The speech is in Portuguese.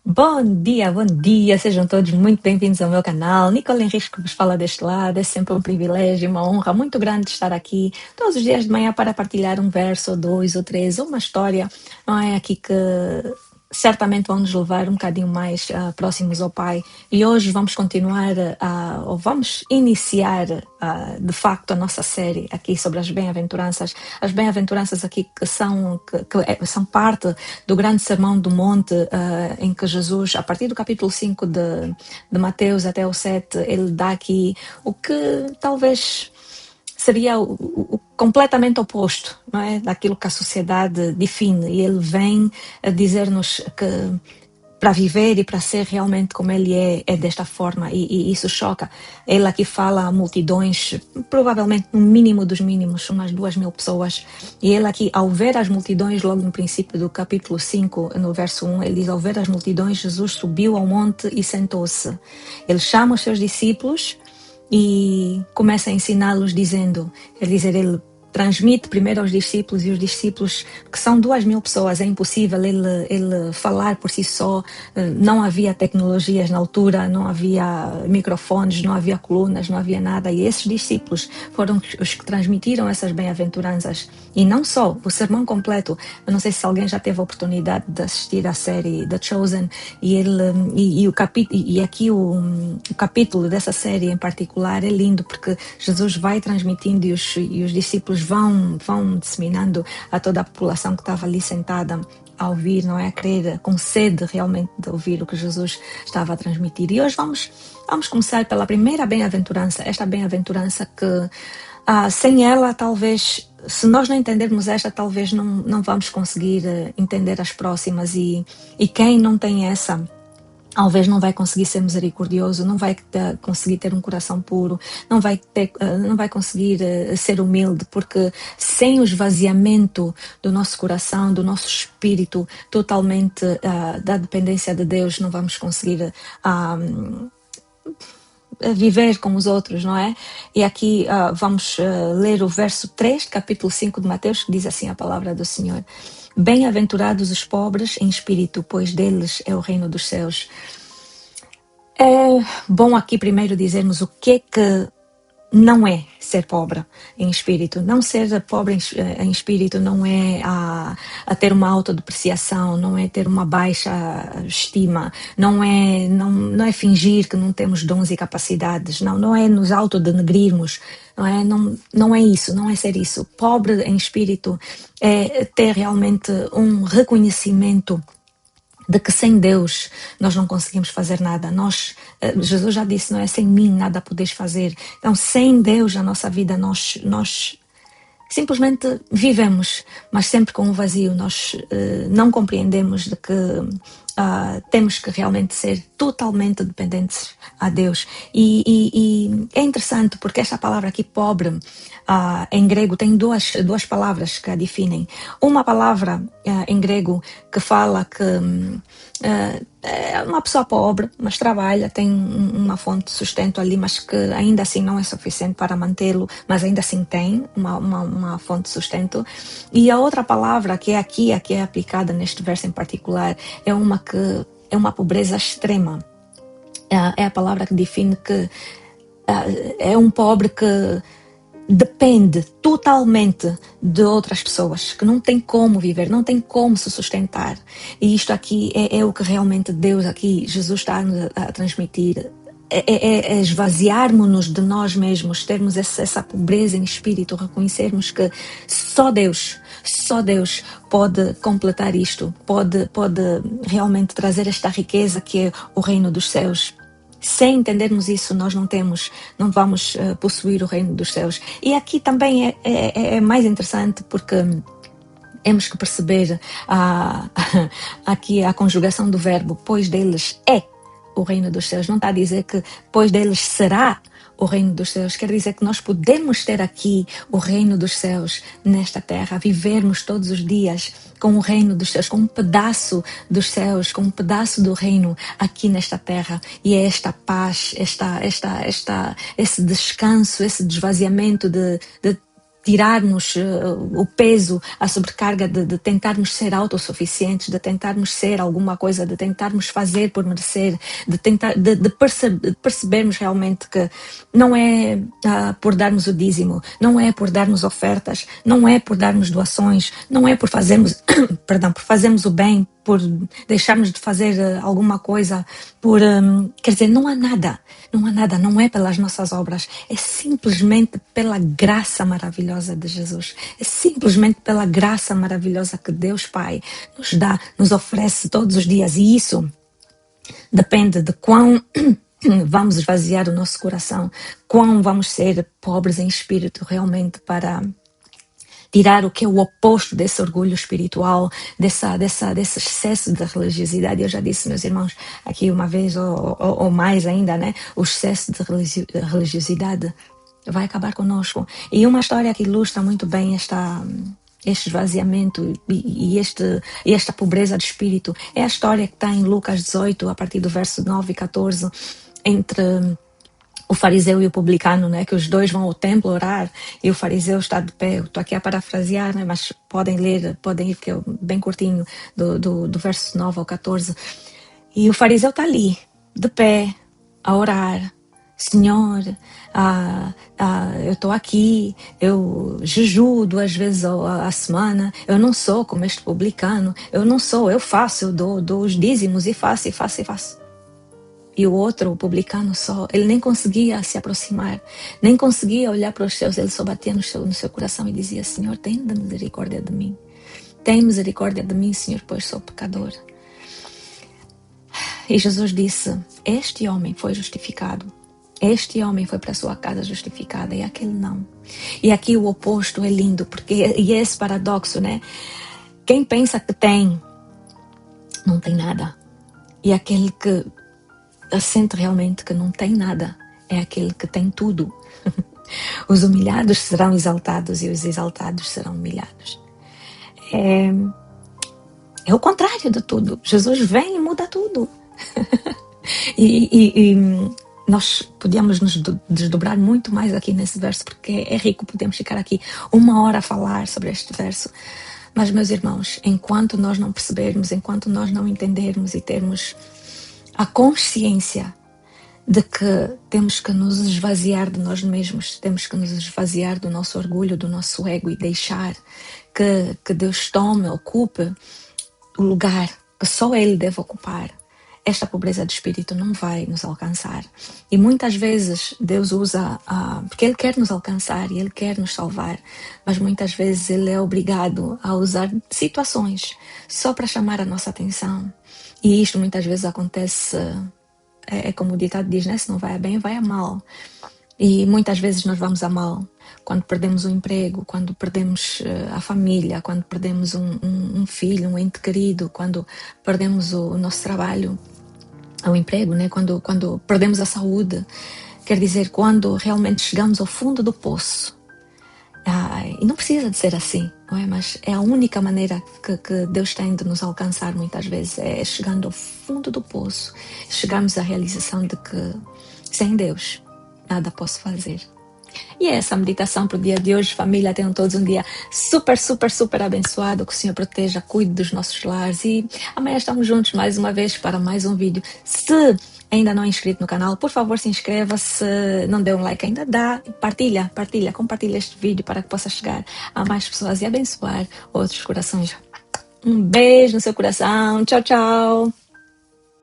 Bom dia, sejam todos muito bem-vindos ao meu canal. Nicole Henrique que vos fala deste lado, é sempre um privilégio, uma honra muito grande estar aqui todos os dias de manhã para partilhar um verso, ou dois, ou três, ou uma história, não é? Aqui que certamente vão nos levar um bocadinho mais próximos ao Pai. E hoje vamos continuar, ou vamos iniciar de facto a nossa série aqui sobre as bem-aventuranças. As bem-aventuranças aqui que são parte do grande sermão do monte, em que Jesus, a partir do capítulo 5 de Mateus até o 7, ele dá aqui o que talvez seria o completamente oposto, não é? Daquilo que a sociedade define. E ele vem a dizer-nos que para viver e para ser realmente como ele é desta forma, e isso choca. Ele aqui fala a multidões, provavelmente no mínimo dos mínimos, umas 2.000 pessoas, e ele aqui, ao ver as multidões, logo no princípio do capítulo 5, no verso 1, ele diz: ao ver as multidões, Jesus subiu ao monte e sentou-se. Ele chama os seus discípulos e começa a ensiná-los dizendo, ele transmite primeiro aos discípulos, e os discípulos, que são 2.000 pessoas, é impossível ele falar por si só. Não havia tecnologias na altura, não havia microfones, não havia colunas, não havia nada, e esses discípulos foram os que transmitiram essas bem-aventuranças. E não só, o sermão completo. Eu não sei se alguém já teve a oportunidade de assistir à série The Chosen, e aqui o capítulo dessa série em particular é lindo, porque Jesus vai transmitindo, e os discípulos vão disseminando a toda a população que estava ali sentada a ouvir, não é? A crer, com sede realmente de ouvir o que Jesus estava a transmitir. E hoje vamos começar pela primeira bem-aventurança, esta bem-aventurança que sem ela, talvez, se nós não entendermos esta, talvez não vamos conseguir entender as próximas, e quem não tem essa, talvez não vai conseguir ser misericordioso, não vai conseguir ter um coração puro, não vai conseguir ser humilde, porque sem o esvaziamento do nosso coração, do nosso espírito, totalmente da dependência de Deus, não vamos conseguir viver com os outros, não é? E aqui vamos ler o verso 3, capítulo 5 de Mateus, que diz assim a palavra do Senhor: bem-aventurados os pobres em espírito, pois deles é o reino dos céus. É bom aqui primeiro dizermos o que não é ser pobre em espírito. Não ser pobre em espírito não é a ter uma autodepreciação, não é ter uma baixa estima, não é fingir que não temos dons e capacidades, não é nos autodenegrirmos, não é isso, não é ser isso. Pobre em espírito é ter realmente um reconhecimento de que sem Deus nós não conseguimos fazer nada. Jesus já disse, não é? Sem mim nada podeis fazer. Então, sem Deus na nossa vida, nós simplesmente vivemos, mas sempre com um vazio. Nós não compreendemos de que temos que realmente ser totalmente dependentes a Deus. E é interessante porque esta palavra aqui, pobre, em grego, tem duas palavras que a definem. Uma palavra em grego que fala que é uma pessoa pobre, mas trabalha, tem uma fonte de sustento ali, mas que ainda assim não é suficiente para mantê-lo, mas ainda assim tem uma fonte de sustento. E a outra palavra que é aqui, a que é aplicada neste verso em particular, é uma pobreza extrema. É a palavra que define que é um pobre que depende totalmente de outras pessoas, que não tem como viver, não tem como se sustentar. E isto aqui é o que realmente Deus aqui, Jesus está a transmitir. É esvaziarmos-nos de nós mesmos, termos essa pobreza em espírito, reconhecermos que só Deus pode completar isto, pode realmente trazer esta riqueza que é o reino dos céus. Sem entendermos isso, nós não vamos possuir o reino dos céus. E aqui também é mais interessante porque temos que perceber aqui a conjugação do verbo, pois deles é o reino dos céus. Não está a dizer que pois deles será o reino dos céus. Quer dizer que nós podemos ter aqui o reino dos céus nesta terra, vivermos todos os dias com o reino dos céus, com um pedaço dos céus, com um pedaço do reino aqui nesta terra. E é esta paz, esse descanso, esse desvaziamento de tirarmos o peso, a sobrecarga de tentarmos ser autossuficientes, de tentarmos ser alguma coisa, de tentarmos fazer por merecer, de percebermos realmente que não é por darmos o dízimo, não é por darmos ofertas, não é por darmos doações, não é por fazermos, perdão, por fazermos o bem, por deixarmos de fazer alguma coisa, quer dizer, não há nada, não é pelas nossas obras, é simplesmente pela graça maravilhosa de Jesus, é simplesmente pela graça maravilhosa que Deus Pai nos dá, nos oferece todos os dias, e isso depende de quão vamos esvaziar o nosso coração, quão vamos ser pobres em espírito realmente para tirar o que é o oposto desse orgulho espiritual, desse excesso de religiosidade. Eu já disse, meus irmãos, aqui uma vez, ou mais ainda, né? O excesso de religiosidade vai acabar conosco. E uma história que ilustra muito bem este esvaziamento e esta pobreza de espírito é a história que está em Lucas 18, a partir do verso 9 e 14, entre o fariseu e o publicano, né, que os dois vão ao templo orar e o fariseu está de pé. Estou aqui a parafrasear, né, mas podem ler, podem ir, que é bem curtinho, do verso 9 ao 14. E o fariseu está ali, de pé, a orar. Senhor, eu estou aqui, eu jejuo 2 vezes a semana, eu não sou como este publicano, eu faço, eu dou os dízimos e faço. E o outro, o publicano, ele nem conseguia se aproximar, nem conseguia olhar para os céus, ele só batia no seu coração e dizia: Senhor, tem misericórdia de mim. Tem misericórdia de mim, Senhor, pois sou pecador. E Jesus disse: este homem foi justificado. Este homem foi para a sua casa justificada e aquele não. E aqui o oposto é lindo, porque e é esse paradoxo, né? Quem pensa que tem, não tem nada. E aquele que sente realmente que não tem nada é aquele que tem tudo. Os humilhados serão exaltados e os exaltados serão humilhados. É o contrário de tudo. Jesus vem e muda tudo. e nós podíamos nos desdobrar muito mais aqui nesse verso, porque é rico, podemos ficar aqui 1 hora a falar sobre este verso. Mas, meus irmãos, enquanto nós não percebermos, enquanto nós não entendermos e termos a consciência de que temos que nos esvaziar de nós mesmos, temos que nos esvaziar do nosso orgulho, do nosso ego e deixar que Deus tome, ocupe o lugar que só Ele deve ocupar, esta pobreza de espírito não vai nos alcançar. E muitas vezes Deus usa, porque Ele quer nos alcançar e Ele quer nos salvar, mas muitas vezes Ele é obrigado a usar situações só para chamar a nossa atenção. E isto muitas vezes acontece, é como o ditado diz, né? Se não vai a bem, vai a mal. E muitas vezes nós vamos a mal. Quando perdemos o emprego, quando perdemos a família, quando perdemos um filho, um ente querido, quando perdemos o nosso trabalho, o emprego, né? Quando perdemos a saúde. Quer dizer, quando realmente chegamos ao fundo do poço. E não precisa de ser assim, não é? Mas é a única maneira que Deus tem de nos alcançar muitas vezes, é chegando ao fundo do poço, chegarmos à realização de que sem Deus nada posso fazer. E é essa meditação para o dia de hoje, família. Tenham todos um dia super, super, super abençoado. Que o Senhor proteja, cuide dos nossos lares. E amanhã estamos juntos mais uma vez para mais um vídeo. Se ainda não é inscrito no canal, por favor se inscreva. Se não deu um like ainda, compartilha este vídeo para que possa chegar a mais pessoas e abençoar outros corações. Um beijo no seu coração. Tchau, tchau.